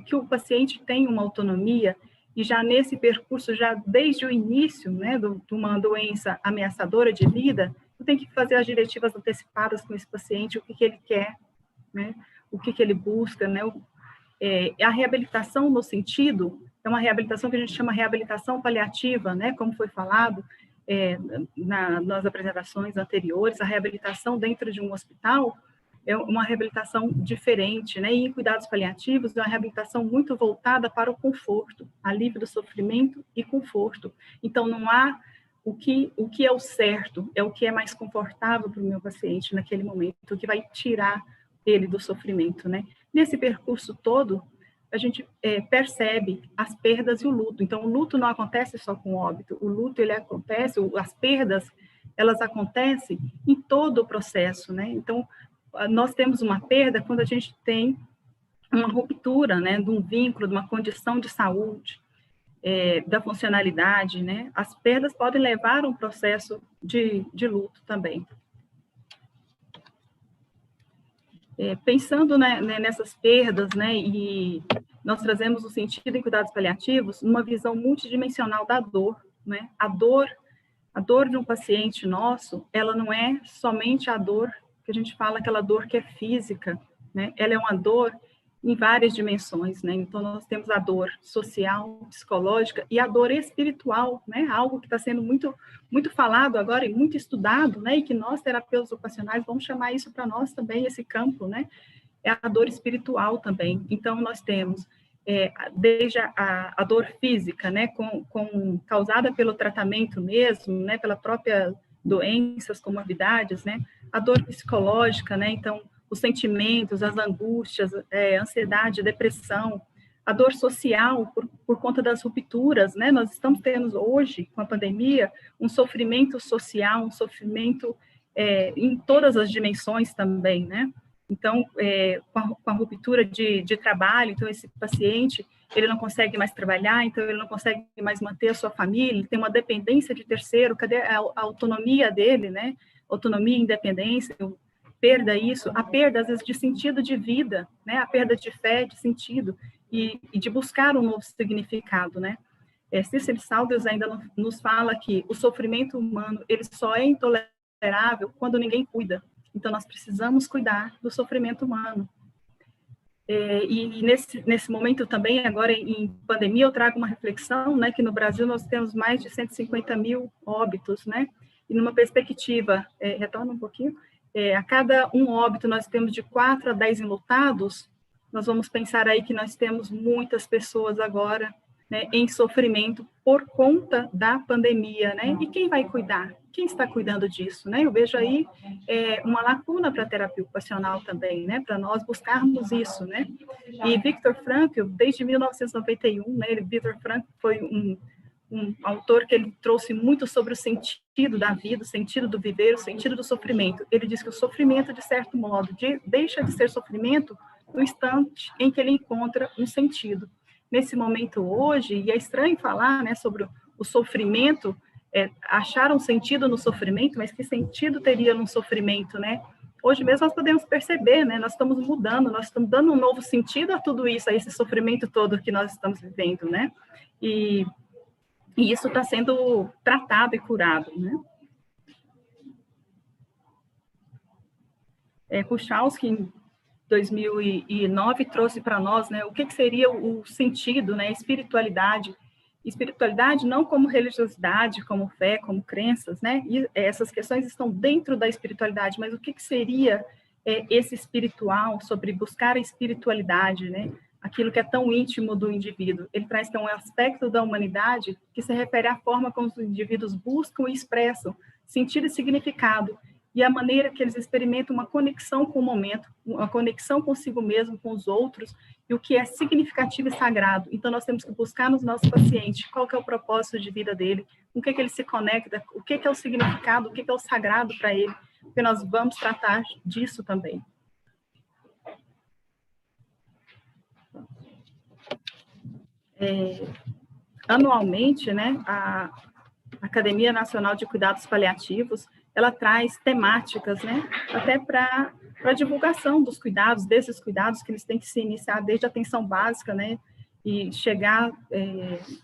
que o paciente tem uma autonomia e já nesse percurso, já desde o início, né, de uma doença ameaçadora de vida, eu tenho que fazer as diretivas antecipadas com esse paciente, o que ele quer, né, o que ele busca, né? A reabilitação no sentido, é uma reabilitação que a gente chama reabilitação paliativa, né, como foi falado nas apresentações anteriores, a reabilitação dentro de um hospital é uma reabilitação diferente, né, e em cuidados paliativos é uma reabilitação muito voltada para o conforto, alívio do sofrimento e conforto. Então, não há o que é o certo, é o que é mais confortável para o meu paciente naquele momento, o que vai tirar ele do sofrimento, né. Nesse percurso todo, a gente percebe as perdas e o luto. Então, o luto não acontece só com o óbito, o luto, ele acontece, as perdas, elas acontecem em todo o processo, né. Então, nós temos uma perda quando a gente tem uma ruptura, né, de um vínculo, de uma condição de saúde, da funcionalidade, né. As perdas podem levar a um processo de luto também. Pensando, né, nessas perdas, né, e nós trazemos o sentido em cuidados paliativos numa visão multidimensional da dor, né? A dor de um paciente nosso, ela não é somente a dor que a gente fala, aquela dor que é física, né? Ela é uma dor em várias dimensões, né? Então, nós temos a dor social, psicológica e a dor espiritual, né? Algo que está sendo muito falado agora e muito estudado, né? E que nós, terapeutas ocupacionais, vamos chamar isso para nós também, esse campo, né? É a dor espiritual também. Então, nós temos desde a dor física, né? Causada pelo tratamento mesmo, né? Pela própria doenças, comorbidades, né? A dor psicológica, né? Então, os sentimentos, as angústias, ansiedade, depressão, a dor social por conta das rupturas, né? Nós estamos tendo hoje, com a pandemia, um sofrimento social, um sofrimento em todas as dimensões também, né? Então, com a ruptura de trabalho, então esse paciente, ele não consegue mais trabalhar, então ele não consegue mais manter a sua família, ele tem uma dependência de terceiro, cadê a autonomia dele, né? Autonomia e independência, perda isso, a perda, às vezes, de sentido de vida, né? A perda de fé, de sentido, e de buscar um novo significado, né? Cícero Saunders ainda nos fala que o sofrimento humano, ele só é intolerável quando ninguém cuida. Então, nós precisamos cuidar do sofrimento humano. E nesse momento também, agora em pandemia, eu trago uma reflexão, né? Que no Brasil nós temos mais de 150 mil óbitos, né? E numa perspectiva, retorna um pouquinho, a cada um óbito nós temos de 4 a 10 enlutados, nós vamos pensar aí que nós temos muitas pessoas agora, né, em sofrimento por conta da pandemia, né? E quem vai cuidar? Quem está cuidando disso, né? Eu vejo aí uma lacuna para a terapia ocupacional também, né? Para nós buscarmos isso, né? E Viktor Frankl, desde 1991, né? Viktor Frankl foi um autor que ele trouxe muito sobre o sentido da vida, o sentido do viver, o sentido do sofrimento. Ele diz que o sofrimento, de certo modo, deixa de ser sofrimento no instante em que ele encontra um sentido. Nesse momento hoje, e é estranho falar, né, sobre o sofrimento, achar um sentido no sofrimento, mas que sentido teria no sofrimento, né? Hoje mesmo nós podemos perceber, né, nós estamos mudando, nós estamos dando um novo sentido a tudo isso, a esse sofrimento todo que nós estamos vivendo, né? E isso está sendo tratado e curado, né? Kuchalski, em 2009, trouxe para nós, né, o que seria o sentido, né, espiritualidade. Espiritualidade não como religiosidade, como fé, como crenças, né? E essas questões estão dentro da espiritualidade, mas o que seria esse espiritual, sobre buscar a espiritualidade, né? Aquilo que é tão íntimo do indivíduo. Ele traz que é um aspecto da humanidade que se refere à forma como os indivíduos buscam e expressam sentido e significado, e a maneira que eles experimentam uma conexão com o momento, uma conexão consigo mesmo, com os outros, e o que é significativo e sagrado. Então, nós temos que buscar nos nossos pacientes qual que é o propósito de vida dele, com o que ele se conecta, o que é o significado, o que é o sagrado para ele, porque nós vamos tratar disso também. Anualmente, né, a Academia Nacional de Cuidados Paliativos, ela traz temáticas, né, até para a divulgação dos cuidados, desses cuidados que eles têm que se iniciar desde a atenção básica, né, e chegar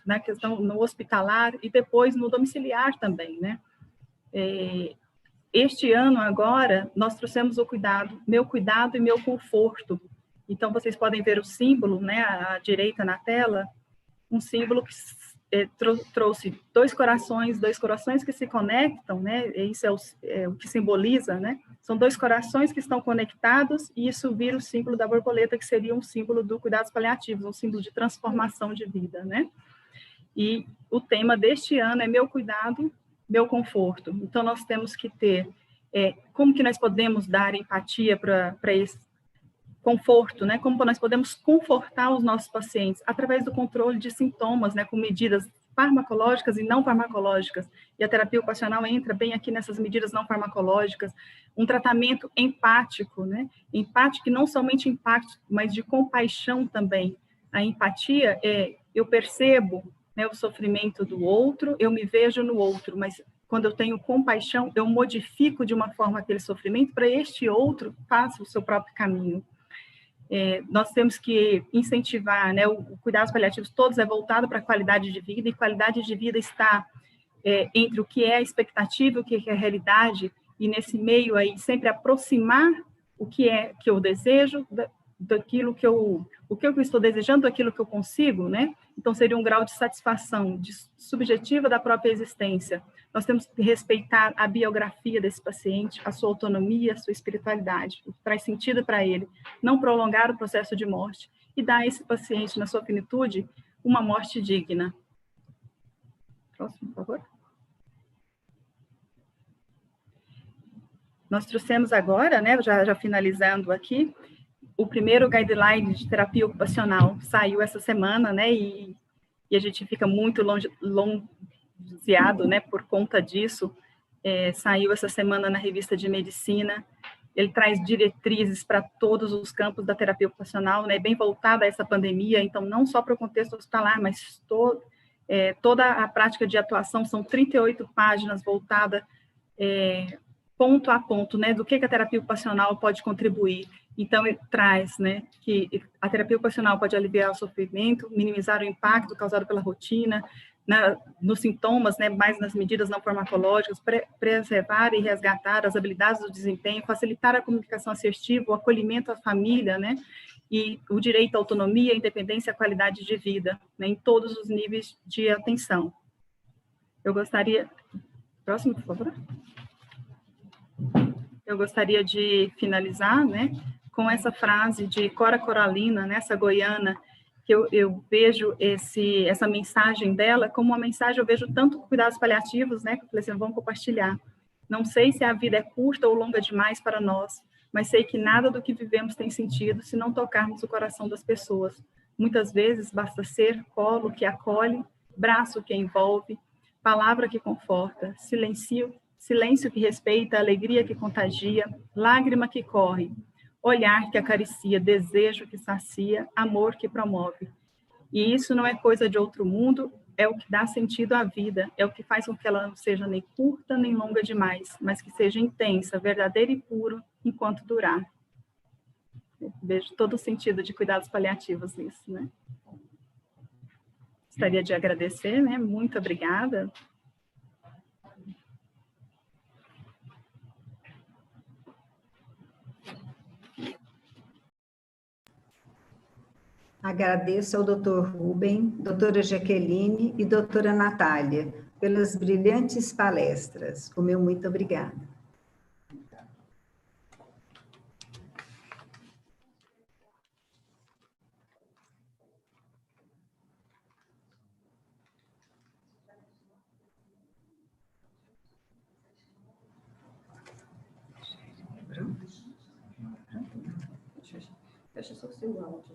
na questão no hospitalar e depois no domiciliar também, né. Este ano, agora, nós trouxemos o cuidado, meu cuidado e meu conforto. Então, vocês podem ver o símbolo, né, à direita na tela, um símbolo que trouxe dois corações que se conectam, né? Isso é o que simboliza, né? São dois corações que estão conectados, e isso vira o símbolo da borboleta, que seria um símbolo do cuidados paliativos, um símbolo de transformação de vida, né? E o tema deste ano é meu cuidado, meu conforto. Então, nós temos que ter como que nós podemos dar empatia para esse conforto, né? Como nós podemos confortar os nossos pacientes através do controle de sintomas, né? Com medidas farmacológicas e não farmacológicas. E a terapia ocupacional entra bem aqui nessas medidas não farmacológicas. Um tratamento empático, né? Empático, não somente empático, mas de compaixão também. A empatia eu percebo, né, o sofrimento do outro, eu me vejo no outro, mas quando eu tenho compaixão, eu modifico de uma forma aquele sofrimento para este outro faça o seu próprio caminho. Nós temos que incentivar, né, o cuidados paliativos todos é voltado para a qualidade de vida, e qualidade de vida está entre o que é a expectativa, o que é a realidade, e nesse meio aí sempre aproximar o que é que eu desejo daquilo que o que eu estou desejando, daquilo que eu consigo, né? Então seria um grau de satisfação subjetiva da própria existência. Nós temos que respeitar a biografia desse paciente, a sua autonomia, a sua espiritualidade, o que traz sentido para ele, não prolongar o processo de morte e dar a esse paciente, na sua finitude, uma morte digna. Próximo, por favor. Nós trouxemos agora, né, já finalizando aqui, o primeiro guideline de terapia ocupacional saiu essa semana, né, e a gente fica muito longeado, né, por conta disso. Saiu essa semana na revista de medicina. Ele traz diretrizes para todos os campos da terapia ocupacional, né, bem voltada a essa pandemia, então não só para o contexto hospitalar, mas toda a prática de atuação, são 38 páginas voltadas ponto a ponto, né, do que a terapia ocupacional pode contribuir. Então, ele traz, né, que a terapia ocupacional pode aliviar o sofrimento, minimizar o impacto causado pela rotina, nos sintomas, né, mais nas medidas não farmacológicas, preservar e resgatar as habilidades do desempenho, facilitar a comunicação assertiva, o acolhimento à família, né, e o direito à autonomia, independência e qualidade de vida, né, em todos os níveis de atenção. Eu gostaria... Próximo, por favor. Eu gostaria de finalizar, né, com essa frase de Cora Coralina, nessa goiana, que eu vejo essa mensagem dela como uma mensagem, eu vejo tanto cuidados paliativos, né, que eu falei assim, vamos compartilhar. Não sei se a vida é curta ou longa demais para nós, mas sei que nada do que vivemos tem sentido se não tocarmos o coração das pessoas. Muitas vezes basta ser colo que acolhe, braço que envolve, palavra que conforta, silêncio que respeita, alegria que contagia, lágrima que corre, olhar que acaricia, desejo que sacia, amor que promove. E isso não é coisa de outro mundo, é o que dá sentido à vida, é o que faz com que ela não seja nem curta nem longa demais, mas que seja intensa, verdadeira e pura enquanto durar. Eu vejo todo o sentido de cuidados paliativos nisso, né? Gostaria de agradecer, né? Muito obrigada. Agradeço ao doutor Rubem, doutora Jaqueline e doutora Natália pelas brilhantes palestras. O meu muito obrigada. Fecha só o seu áudio.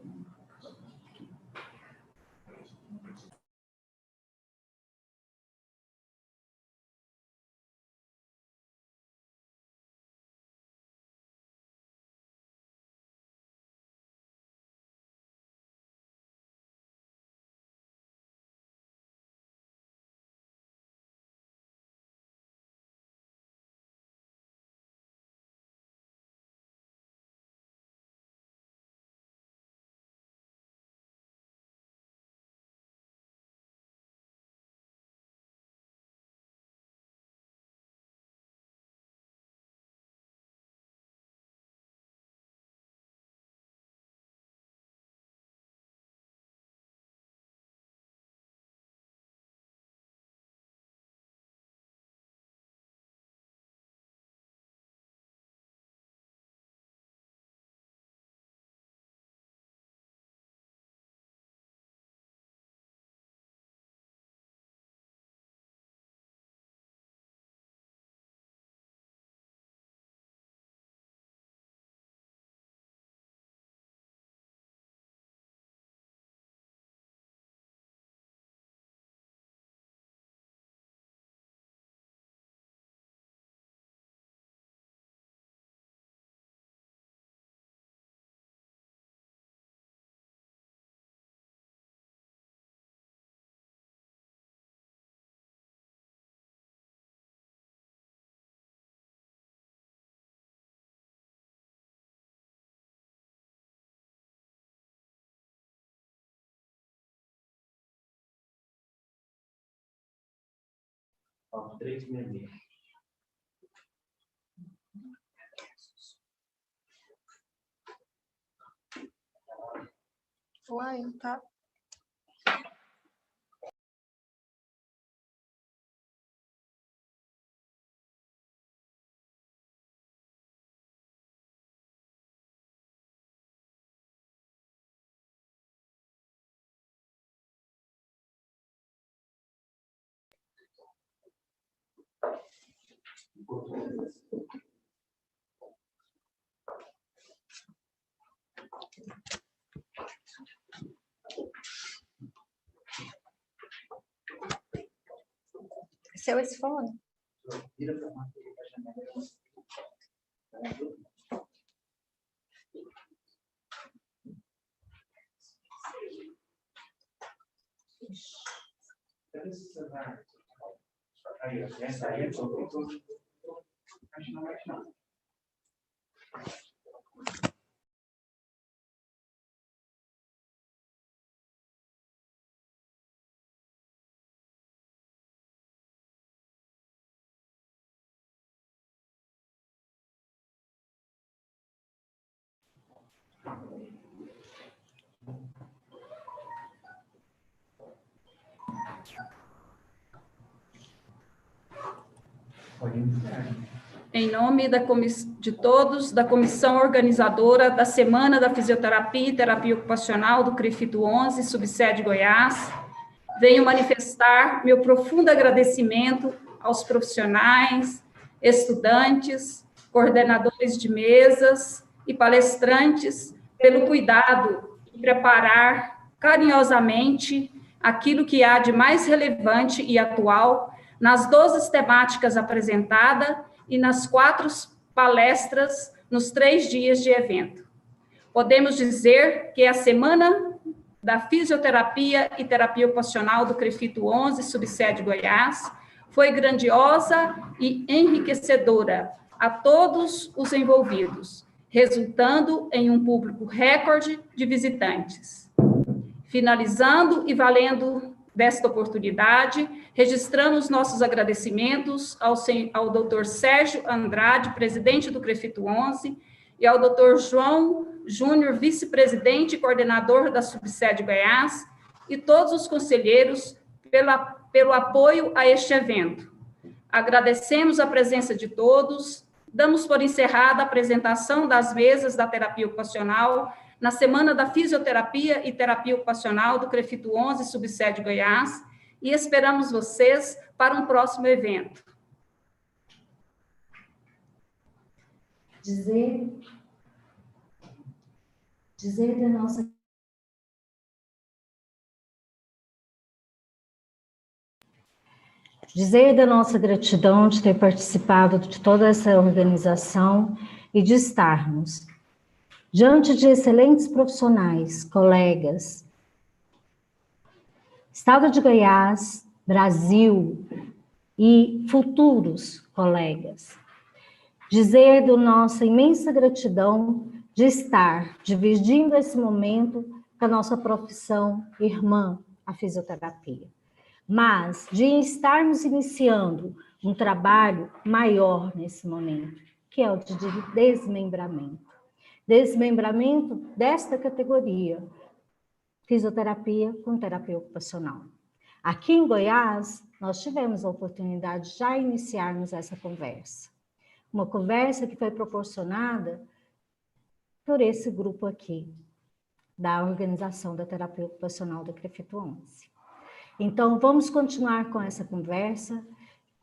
Uai, não tá. Seu esse fone? Em nome de todos, da comissão organizadora da Semana da Fisioterapia e Terapia Ocupacional do CREFITO 11, subsede Goiás, venho manifestar meu profundo agradecimento aos profissionais, estudantes, coordenadores de mesas e palestrantes pelo cuidado em preparar carinhosamente aquilo que há de mais relevante e atual nas 12 temáticas apresentadas e nas 4 palestras nos 3 dias de evento. Podemos dizer que a Semana da Fisioterapia e Terapia Ocupacional do CREFITO 11, subsede Goiás, foi grandiosa e enriquecedora a todos os envolvidos, resultando em um público recorde de visitantes. Finalizando e valendo desta oportunidade, registramos nossos agradecimentos ao Dr. Sérgio Andrade, presidente do CREFITO 11, e ao Dr. João Júnior, vice-presidente e coordenador da subsede Goiás, e todos os conselheiros pelo apoio a este evento. Agradecemos a presença de todos, damos por encerrada a apresentação das mesas da terapia ocupacional na Semana da Fisioterapia e Terapia Ocupacional do CREFITO 11, subsede Goiás, e esperamos vocês para um próximo evento. Dizer da nossa gratidão de ter participado de toda essa organização e de estarmos diante de excelentes profissionais, colegas, Estado de Goiás, Brasil e futuros colegas. Dizer da nossa imensa gratidão de estar dividindo esse momento com a nossa profissão irmã, a fisioterapia. Mas de estarmos iniciando um trabalho maior nesse momento, que é o de desmembramento. Desmembramento desta categoria, fisioterapia com terapia ocupacional. Aqui em Goiás, nós tivemos a oportunidade de já iniciarmos essa conversa. Uma conversa que foi proporcionada por esse grupo aqui, da organização da terapia ocupacional do CREFITO 11. Então, vamos continuar com essa conversa,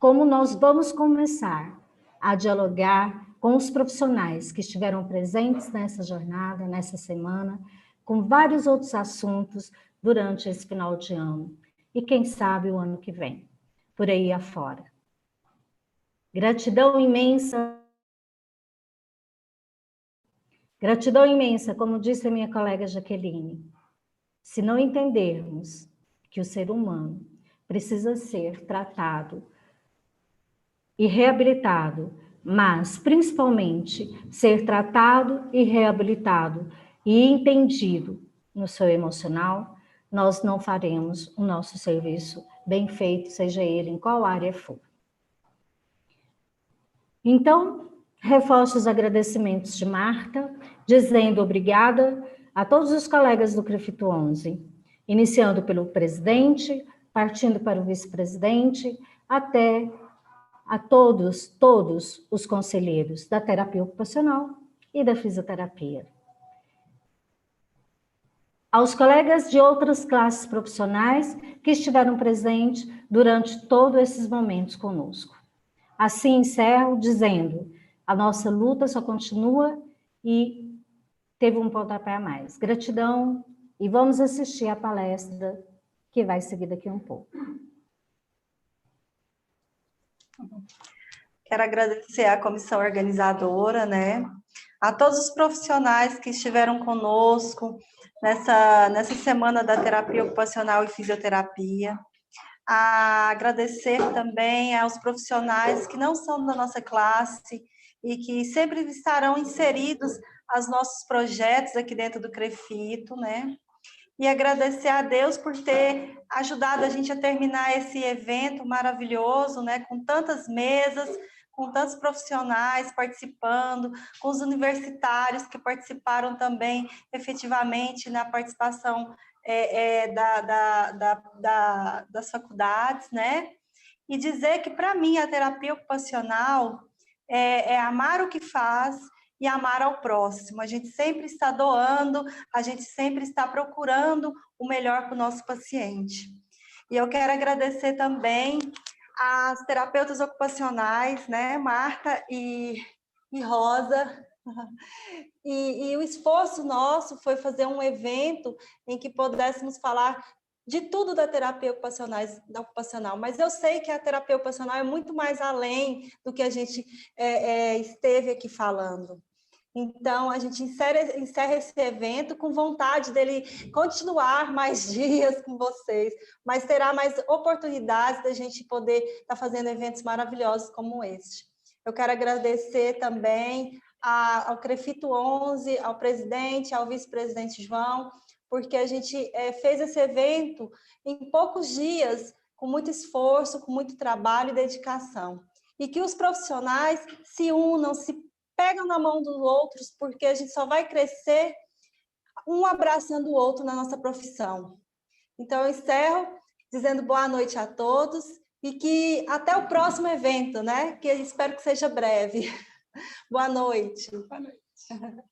como nós vamos começar a dialogar com os profissionais que estiveram presentes nessa jornada, nessa semana, com vários outros assuntos durante esse final de ano. E quem sabe o ano que vem, por aí afora. Gratidão imensa. Gratidão imensa, como disse a minha colega Jaqueline. Se não entendermos que o ser humano precisa ser tratado e reabilitado, mas principalmente ser tratado e reabilitado e entendido no seu emocional, nós não faremos o nosso serviço bem feito, seja ele em qual área for. Então, reforço os agradecimentos de Marta, dizendo obrigada a todos os colegas do CREFIT 11, iniciando pelo presidente, partindo para o vice-presidente, até a todos os conselheiros da terapia ocupacional e da fisioterapia. Aos colegas de outras classes profissionais que estiveram presentes durante todos esses momentos conosco. Assim encerro dizendo, a nossa luta só continua e teve um pontapé a mais. Gratidão e vamos assistir a palestra que vai seguir daqui um pouco. Quero agradecer à comissão organizadora, né? A todos os profissionais que estiveram conosco nessa semana da terapia ocupacional e fisioterapia. A agradecer também aos profissionais que não são da nossa classe e que sempre estarão inseridos aos nossos projetos aqui dentro do CREFITO, né? E agradecer a Deus por ter ajudado a gente a terminar esse evento maravilhoso, né? Com tantas mesas, com tantos profissionais participando, com os universitários que participaram também efetivamente na participação das faculdades, né? E dizer que, para mim, a terapia ocupacional é amar o que faz e amar ao próximo. A gente sempre está doando, a gente sempre está procurando o melhor para o nosso paciente. E eu quero agradecer também às terapeutas ocupacionais, né, Marta e Rosa. E o esforço nosso foi fazer um evento em que pudéssemos falar de tudo da terapia ocupacional, mas eu sei que a terapia ocupacional é muito mais além do que a gente esteve aqui falando. Então, a gente encerra esse evento com vontade dele continuar mais dias com vocês, mas terá mais oportunidades da gente poder estar fazendo eventos maravilhosos como este. Eu quero agradecer também ao CREFITO 11, ao presidente, ao vice-presidente João, porque a gente fez esse evento em poucos dias, com muito esforço, com muito trabalho e dedicação. E que os profissionais se unam, se pegam na mão dos outros, porque a gente só vai crescer um abraçando o outro na nossa profissão. Então, eu encerro dizendo boa noite a todos e que até o próximo evento, né? Que eu espero que seja breve. Boa noite. Boa noite.